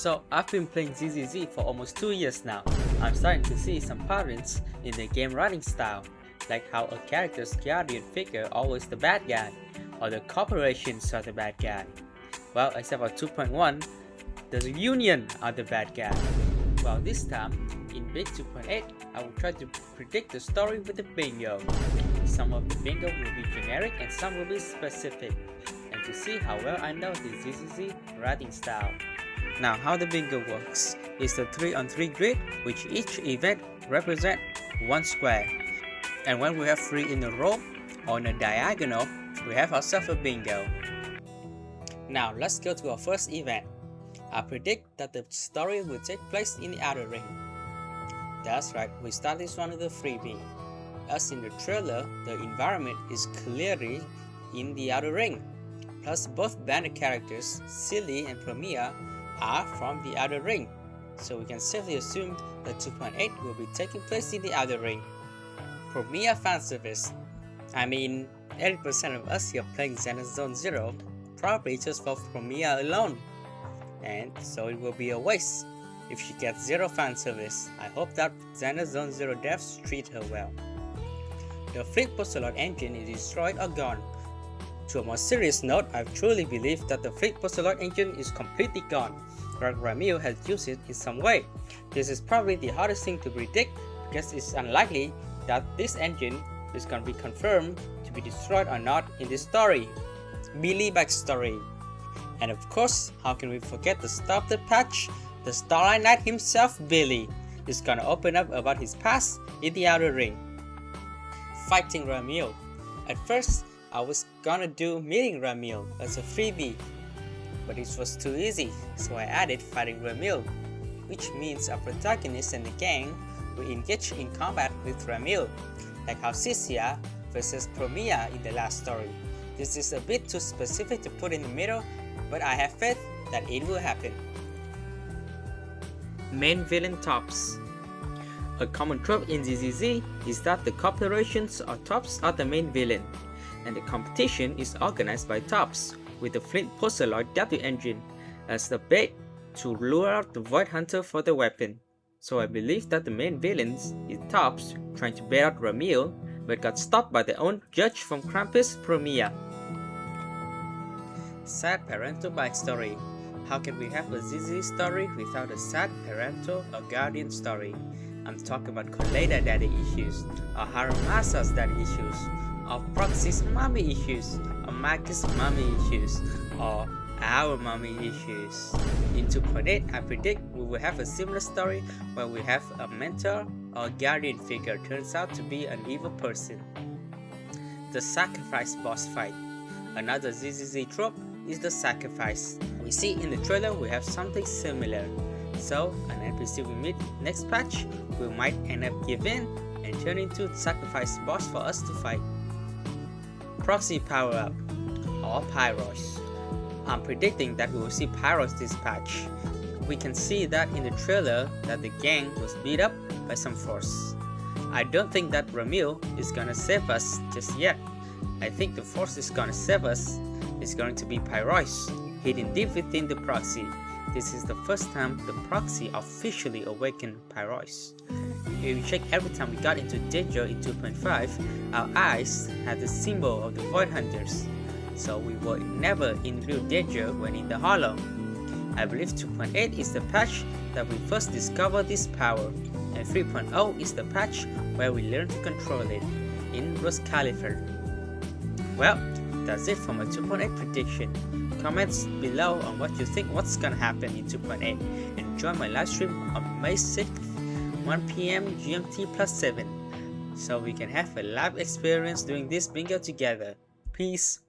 So I've been playing ZZZ for almost 2 years now. I'm starting to see some patterns in the game writing style, like how a character's guardian figure always the bad guy, or the corporations are the bad guy. Well, except for 2.1, the Union are the bad guy. Well, this time, in Big 2.8, I will try to predict the story with the bingo. Some of the bingo will be generic and some will be specific, and to see how well I know the ZZZ writing style. Now, how the bingo works is the 3-on-3 grid, which each event represents one square. And when we have 3 in a row or in a diagonal, we have ourselves a bingo. Now, let's go to our first event. I predict that the story will take place in the outer ring. That's right, we start this one with a freebie. As in the trailer, the environment is clearly in the outer ring. Plus, both banner characters, Silly and Promeia, are from the outer ring. So we can safely assume that 2.8 will be taking place in the outer ring. Promeia Fanservice. I mean, 80% of us here playing Zenless Zone 0 probably just for Promeia alone. And so it will be a waste if she gets 0 fanservice. I hope that Zenless Zone 0 devs treat her well. The Flint Porcelloy engine is destroyed or gone. To a more serious note, I truly believe that the Flint Porcelloy engine is completely gone, but Ramiel has used it in some way. This is probably the hardest thing to predict because it's unlikely that this engine is going to be confirmed to be destroyed or not in this story. Billy backstory. And of course, how can we forget the Stop the Patch? The Starlight Knight himself, Billy, is gonna open up about his past in the outer ring. Fighting Ramiel. At first, I was gonna do meeting Ramiel as a freebie, but it was too easy, so I added fighting Ramiel, which means our protagonist and the gang will engage in combat with Ramiel, like how Sisia versus Promeia in the last story. This is a bit too specific to put in the middle, but I have faith that it will happen. Main villain tops. A common trope in ZZZ is that the corporations or tops are the main villain, and the competition is organized by tops with the Flint Porcelloy W engine as the bait to lure out the Void Hunter for the weapon. So I believe that the main villains is tops trying to bait out Ramiel, but got stopped by their own judge from Krampus, Promeia. Sad parental backstory. How can we have a ZZ story without a sad parental or guardian story? I'm talking about Colada daddy issues, or Haramasa's daddy issues, or Proxy's mommy issues, or Marcus' mommy issues, or our mommy issues. In 2.8, I predict we will have a similar story where we have a mentor or guardian figure turns out to be an evil person. The Sacrafice boss fight. Another ZZZ trope is the Sacrafice. We see in the trailer we have something similar. So, an NPC we meet next patch, we might end up giving and turn into the Sacrafice boss for us to fight. Proxy power up, or Pyrois. I'm predicting that we will see Pyrois this patch. We can see that in the trailer that the gang was beat up by some force. I don't think that Ramiel is gonna save us just yet. I think the force is gonna save us is going to be Pyrois, hidden deep within the proxy. This is the first time the proxy officially awakened Pyrois. If you check every time we got into danger in 2.5, our eyes had the symbol of the Void Hunters, so we were never in real danger when in the hollow. I believe 2.8 is the patch that we first discovered this power, and 3.0 is the patch where we learn to control it in Rose Califer. Well, that's it for my 2.8 prediction. Comments below on what you think what's gonna happen in 2.8 and join my live stream on May 6th, 1 PM GMT +7, so we can have a live experience doing this bingo together. Peace.